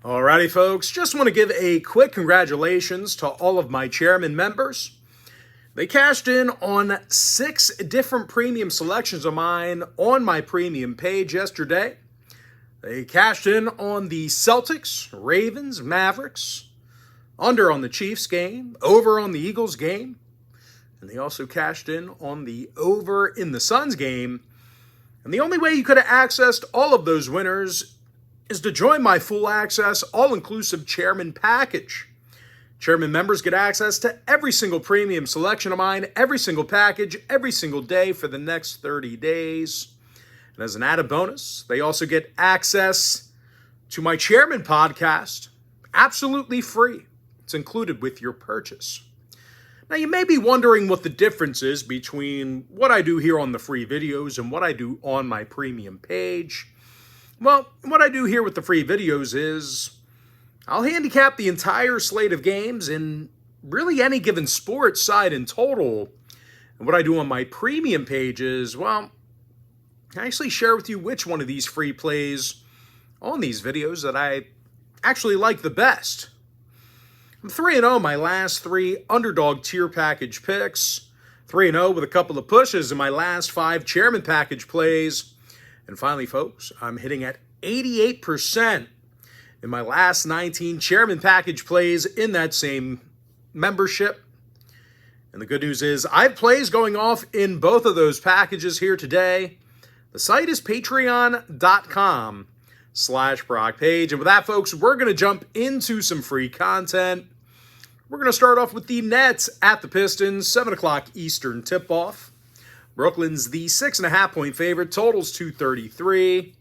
Alrighty, folks, just want to give a quick congratulations to all of my chairman members. They cashed in on 6 different premium selections of mine on my premium page yesterday. They cashed in on the Celtics, Ravens, Mavericks, under on the Chiefs game, over on the Eagles game, and they also cashed in on the over in the Suns game. And the only way you could have accessed all of those winners is to join my full access, all-inclusive chairman package. Chairman members get access to every single premium selection of mine, every single package, every single day for the next 30 days. And as an added bonus, they also get access to my chairman podcast, absolutely free. It's included with your purchase. Now, you may be wondering what the difference is between what I do here on the free videos and what I do on my premium page. Well, what I do here with the free videos is I'll handicap the entire slate of games in really any given sport side in total. And what I do on my premium page is, well, I actually share with you which one of these free plays on these videos that I actually like the best. I'm 3-0 my last 3 underdog tier package picks, 3-0 with a couple of pushes in my last 5 chairman package plays. And finally, folks, I'm hitting at 88% in my last 19 chairman package plays in that same membership. And the good news is I have plays going off in both of those packages here today. The site is patreon.com/BrockPage. And with that, folks, we're going to jump into some free content. We're going to start off with the Nets at the Pistons, 7 o'clock Eastern tip-off. Brooklyn's the 6.5-point favorite, totals 233.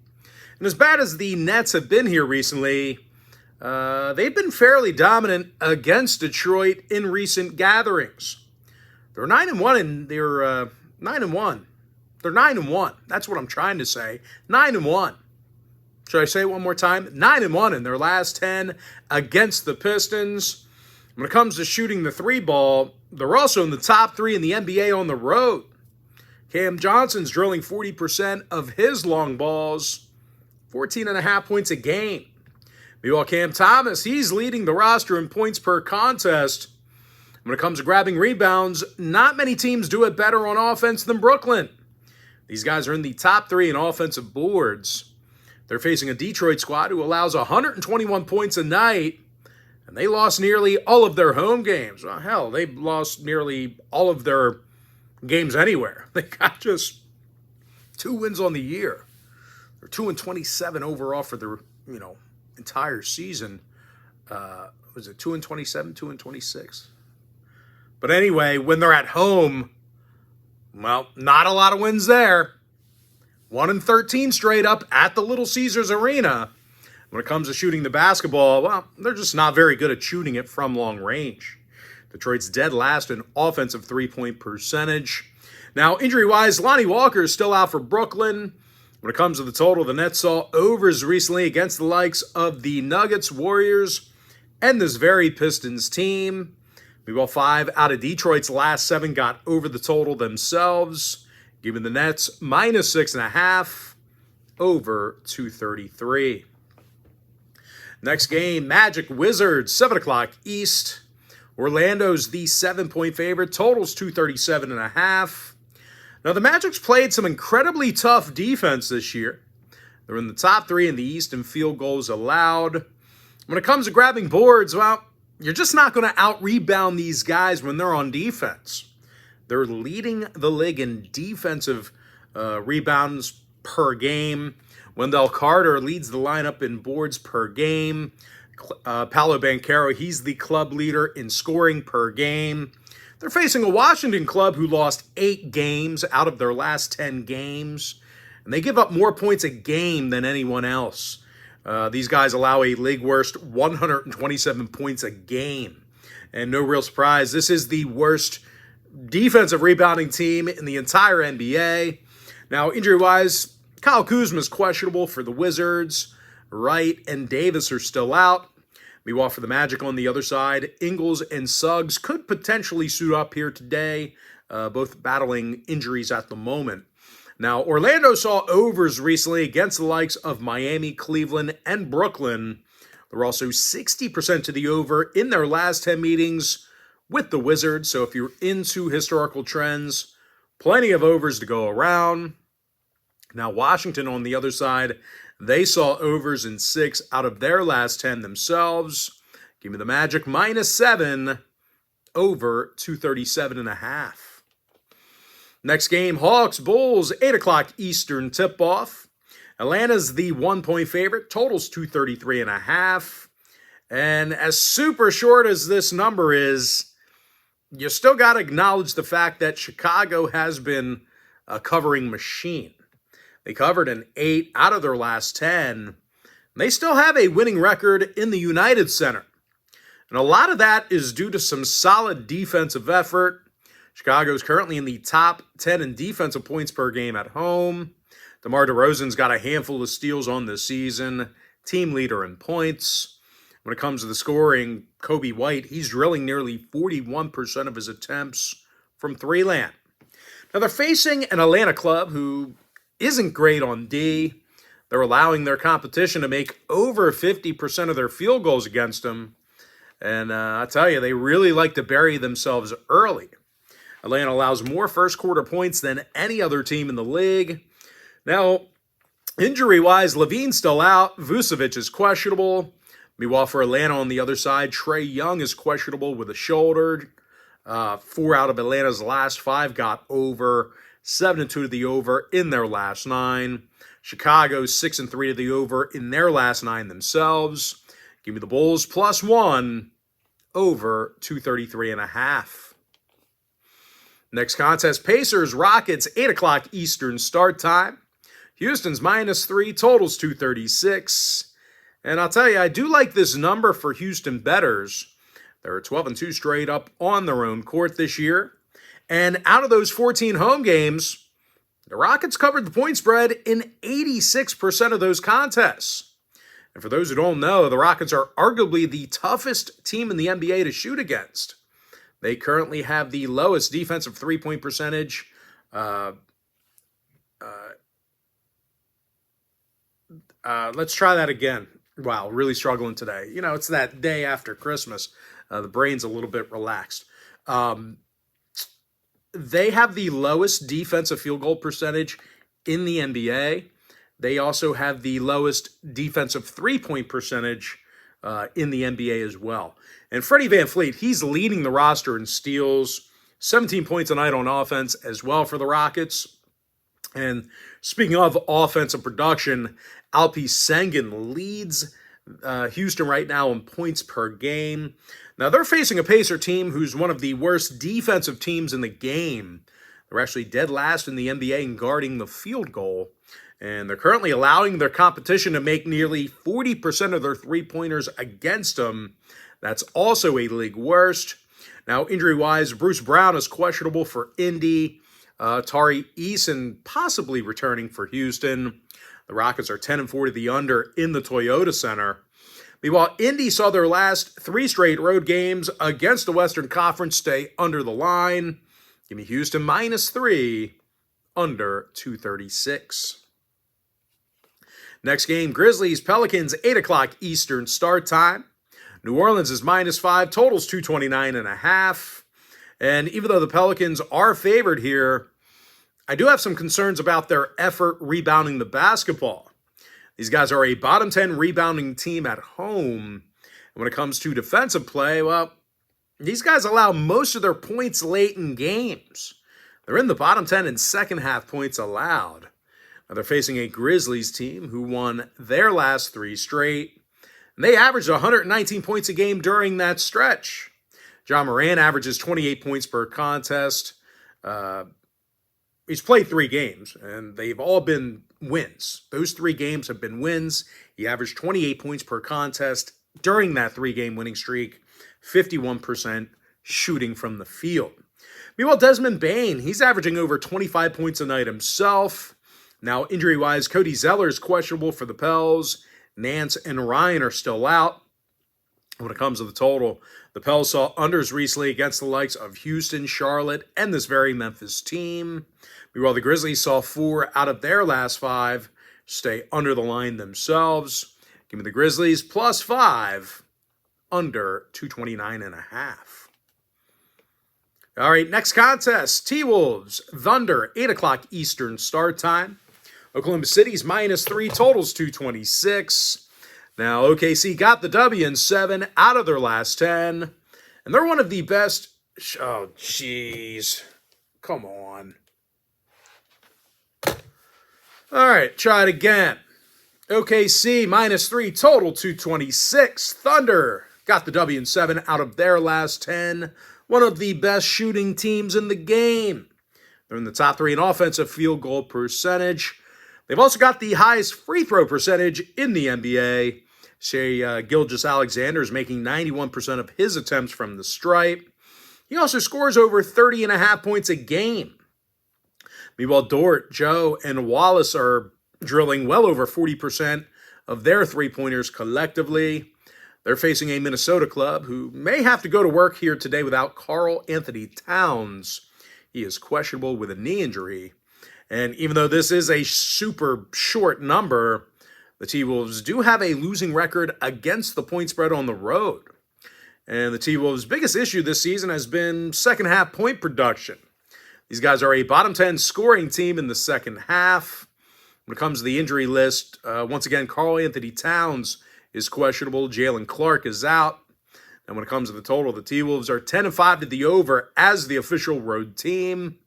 And as bad as the Nets have been here recently, they've been fairly dominant against Detroit in recent gatherings. They're 9-1 and they're 9-1. They're 9-1. That's what I'm trying to say. 9-1. Should I say it one more time? 9-1 in their last 10 against the Pistons. When it comes to shooting the 3 ball, they're also in the top 3 in the NBA on the road. Cam Johnson's drilling 40% of his long balls, 14.5 points a game. Meanwhile, Cam Thomas, he's leading the roster in points per contest. When it comes to grabbing rebounds, not many teams do it better on offense than Brooklyn. These guys are in the top 3 in offensive boards. They're facing a Detroit squad who allows 121 points a night, and they lost nearly all of their home games. Well, hell, they lost nearly all of their games anywhere. They got just 2 wins on the year. They're 2-27 overall for their, entire season. Was it 2-27, 2-26? But anyway, when they're at home, well, not a lot of wins there. 1-13 straight up at the Little Caesars Arena. When it comes to shooting the basketball, well, they're just not very good at shooting it from long range. Detroit's dead last in offensive 3-point percentage. Now, injury-wise, Lonnie Walker is still out for Brooklyn. When it comes to the total, the Nets saw overs recently against the likes of the Nuggets, Warriors, and this very Pistons team. Meanwhile, 5 out of Detroit's last 7 got over the total themselves, giving the Nets minus 6.5 over 233. Next game, Magic Wizards, 7 o'clock East. Orlando's the 7-point favorite, totals 237.5. Now, the Magic's played some incredibly tough defense this year. They're in the top 3 in the East in field goals allowed. When it comes to grabbing boards, well, you're just not going to out-rebound these guys when they're on defense. They're leading the league in defensive rebounds per game. Wendell Carter leads the lineup in boards per game. Paolo Banchero, he's the club leader in scoring per game. They're facing a Washington club who lost 8 games out of their last 10 games. And they give up more points a game than anyone else. These guys allow a league-worst 127 points a game. And no real surprise, this is the worst defensive rebounding team in the entire NBA. Now, injury-wise, Kyle Kuzma is questionable for the Wizards. Wright and Davis are still out. Meanwhile, for the Magic on the other side, Ingles and Suggs could potentially suit up here today, both battling injuries at the moment. Now, Orlando saw overs recently against the likes of Miami, Cleveland, and Brooklyn. They're also 60% to the over in their last 10 meetings with the Wizards. So if you're into historical trends, plenty of overs to go around. Now, Washington on the other side, they saw overs in 6 out of their last 10 themselves. Give me the Magic -7, over 237.5. Next game, Hawks, Bulls, 8 o'clock Eastern tip-off. Atlanta's the 1-point favorite, totals 233.5. And as super short as this number is, you still got to acknowledge the fact that Chicago has been a covering machine. They covered an 8 out of their last 10. They still have a winning record in the United Center. And a lot of that is due to some solid defensive effort. Chicago is currently in the top 10 in defensive points per game at home. DeMar DeRozan's got a handful of steals on this season, team leader in points. When it comes to the scoring, Kobe White, he's drilling nearly 41% of his attempts from three-land. Now, they're facing an Atlanta club who isn't great on D. They're allowing their competition to make over 50% of their field goals against them. And I tell you, they really like to bury themselves early. Atlanta allows more first-quarter points than any other team in the league. Now, injury-wise, Levine's still out. Vucevic is questionable. Meanwhile, for Atlanta on the other side, Trae Young is questionable with a shoulder. 4 out of Atlanta's last 5 got over. 7-2 to the over in their last 9. Chicago's 6-3 to the over in their last 9 themselves. Give me the Bulls +1, over 233.5. Next contest, Pacers, Rockets, 8 o'clock Eastern start time. Houston's -3, totals 236. And I'll tell you, I do like this number for Houston bettors. They're 12-2 straight up on their own court this year. And out of those 14 home games, the Rockets covered the point spread in 86% of those contests. And for those who don't know, the Rockets are arguably the toughest team in the NBA to shoot against. They currently have the lowest defensive three-point percentage. Let's try that again. Wow, really struggling today. You know, it's that day after Christmas. The brain's a little bit relaxed. They have the lowest defensive field goal percentage in the NBA. They also have the lowest defensive three-point percentage in the NBA as well. And Freddie VanVleet, he's leading the roster in steals, 17 points a night on offense as well for the Rockets. And speaking of offensive production, Alpi Sengun leads Houston right now in points per game. Now, they're facing a Pacer team who's one of the worst defensive teams in the game. They're actually dead last in the NBA in guarding the field goal. And they're currently allowing their competition to make nearly 40% of their three-pointers against them. That's also a league worst. Now, injury-wise, Bruce Brown is questionable for Indy. Tari Eason possibly returning for Houston. The Rockets are 10-4 to the under in the Toyota Center. Meanwhile, Indy saw their last 3 straight road games against the Western Conference stay under the line. Give me Houston -3, under 236. Next game, Grizzlies, Pelicans, 8 o'clock Eastern start time. New Orleans is -5, totals 229.5. And even though the Pelicans are favored here, I do have some concerns about their effort rebounding the basketball. These guys are a bottom 10 rebounding team at home. And when it comes to defensive play, well, these guys allow most of their points late in games. They're in the bottom 10 in second half points allowed. Now they're facing a Grizzlies team who won their last 3 straight. And they averaged 119 points a game during that stretch. John Moran averages 28 points per contest. He's played 3 games, and they've all been wins. Those 3 games have been wins. He averaged 28 points per contest during that 3-game winning streak, 51% shooting from the field. Meanwhile, Desmond Bane, he's averaging over 25 points a night himself. Now, injury-wise, Cody Zeller is questionable for the Pels. Nance and Ryan are still out. When it comes to the total, the Pels saw unders recently against the likes of Houston, Charlotte, and this very Memphis team. Meanwhile, the Grizzlies saw 4 out of their last 5 stay under the line themselves. Give me the Grizzlies +5, under 229.5. All right, next contest, T-Wolves, Thunder, 8 o'clock Eastern start time. Oklahoma City's -3, totals 226. Now, OKC got the W in 7 out of their last 10. And they're one of the best. Oh, jeez. Come on. All right, try it again. OKC -3, total 226. Thunder got the W in 7 out of their last 10. One of the best shooting teams in the game. They're in the top 3 in offensive field goal percentage. They've also got the highest free throw percentage in the NBA. Shai Gilgeous-Alexander is making 91% of his attempts from the stripe. He also scores over 30.5 points a game. Meanwhile, Dort, Joe, and Wallace are drilling well over 40% of their three-pointers collectively. They're facing a Minnesota club who may have to go to work here today without Karl Anthony Towns. He is questionable with a knee injury. And even though this is a super short number, the T-Wolves do have a losing record against the point spread on the road. And the T-Wolves' biggest issue this season has been second-half point production. These guys are a bottom 10 scoring team in the second half. When it comes to the injury list, once again, Karl Anthony Towns is questionable. Jalen Clark is out. And when it comes to the total, the T-Wolves are 10-5 to the over as the official road team.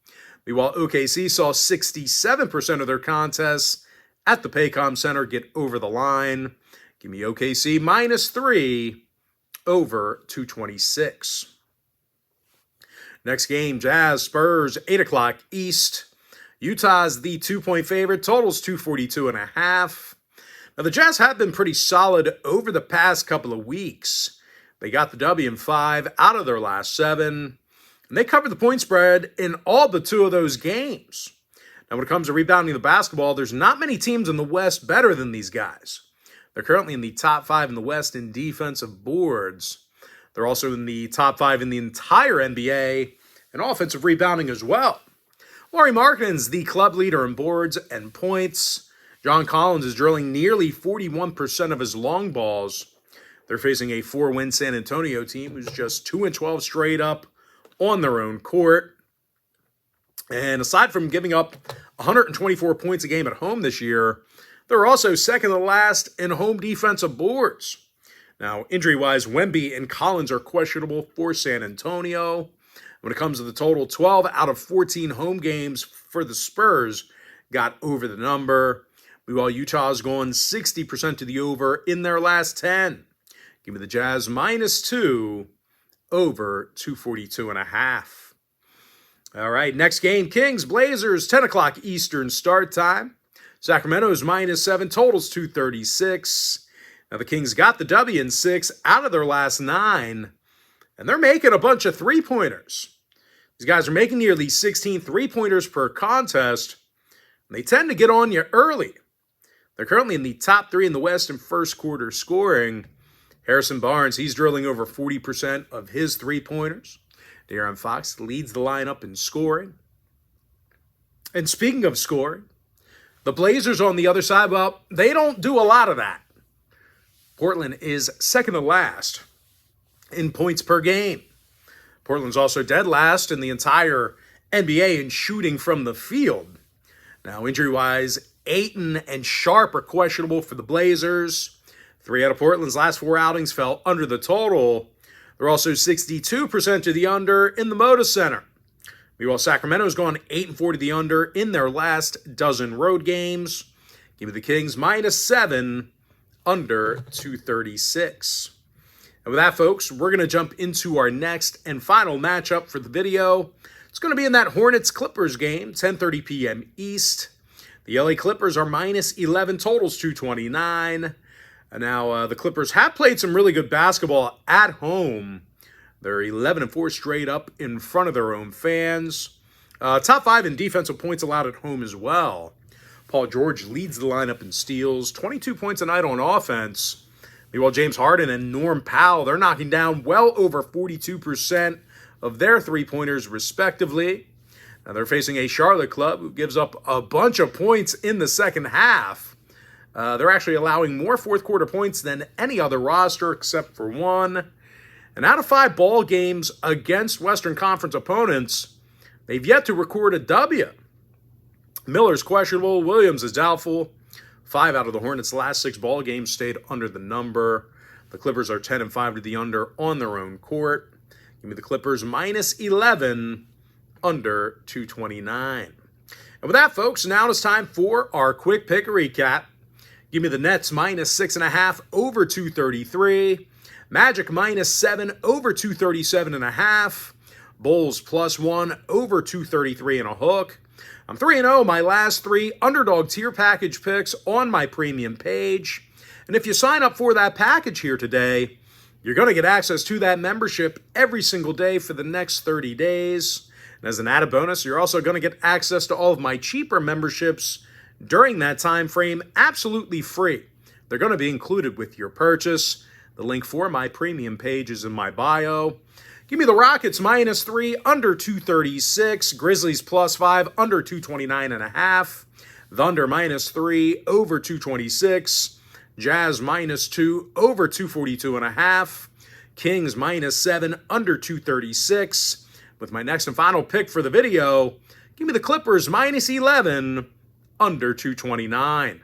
Meanwhile, OKC saw 67% of their contests at the Paycom Center get over the line. Give me OKC -3, over 226. Next game, Jazz, Spurs, 8 o'clock East. Utah's the 2-point favorite, totals 242.5. Now, the Jazz have been pretty solid over the past couple of weeks. They got the W in 5 out of their last 7, and they covered the point spread in all but 2 of those games. Now, when it comes to rebounding the basketball, there's not many teams in the West better than these guys. They're currently in the top 5 in the West in defensive boards. They're also in the top 5 in the entire NBA in offensive rebounding as well. Lauri Markkanen's the club leader in boards and points. John Collins is drilling nearly 41% of his long balls. They're facing a 4-win San Antonio team who's just 2-12 straight up on their own court. And aside from giving up 124 points a game at home this year, they're also second to last in home defensive boards. Now, injury-wise, Wemby and Collins are questionable for San Antonio. When it comes to the total, 12 out of 14 home games for the Spurs got over the number. Meanwhile, Utah's gone 60% to the over in their last 10. Give me the Jazz -2, over 242.5. All right, next game, Kings, Blazers, 10 o'clock Eastern start time. Sacramento's -7, totals 236. Now, the Kings got the W in 6 out of their last 9, and they're making a bunch of three-pointers. These guys are making nearly 16 three-pointers per contest, and they tend to get on you early. They're currently in the top 3 in the West in first quarter scoring. Harrison Barnes, he's drilling over 40% of his three-pointers. De'Aaron Fox leads the lineup in scoring. And speaking of scoring, the Blazers on the other side, well, they don't do a lot of that. Portland is second to last in points per game. Portland's also dead last in the entire NBA in shooting from the field. Now, injury-wise, Ayton and Sharp are questionable for the Blazers. 3 out of Portland's last 4 outings fell under the total. They're also 62% to the under in the Moda Center. Meanwhile, Sacramento's gone 8-4 to the under in their last dozen road games. Give me the Kings -7, under 236. And with that, folks, we're going to jump into our next and final matchup for the video. It's going to be in that Hornets-Clippers game, 10:30 p.m. East. The LA Clippers are -11, totals 229. And now, the Clippers have played some really good basketball at home. They're 11-4 straight up in front of their own fans. Top 5 in defensive points allowed at home as well. Paul George leads the lineup in steals, 22 points a night on offense. Meanwhile, James Harden and Norm Powell, they're knocking down well over 42% of their three-pointers respectively. Now, they're facing a Charlotte club who gives up a bunch of points in the second half. They're actually allowing more fourth quarter points than any other roster except for one. And out of 5 ball games against Western Conference opponents, they've yet to record a W. Miller's questionable. Williams is doubtful. 5 out of the Hornets' last 6 ball games stayed under the number. The Clippers are 10-5 to the under on their own court. Give me the Clippers minus 11, under 229. And with that, folks, now it's time for our quick pick recap. Give me the Nets minus 6.5 over 233. Magic minus 7 over 237.5. Bulls plus 1 over 233 and a hook. I'm 3-0 my last 3 underdog tier package picks on my premium page. And if you sign up for that package here today, you're going to get access to that membership every single day for the next 30 days. And as an added bonus, you're also going to get access to all of my cheaper memberships during that time frame absolutely free. They're going to be included with your purchase. The link for my premium page is in my bio. Give me the Rockets minus 3, under 236. Grizzlies plus 5, under 229.5. Thunder minus 3, over 226. Jazz minus 2, over 242.5. Kings minus 7, under 236. With my next and final pick for the video, give me the Clippers minus 11, under 229.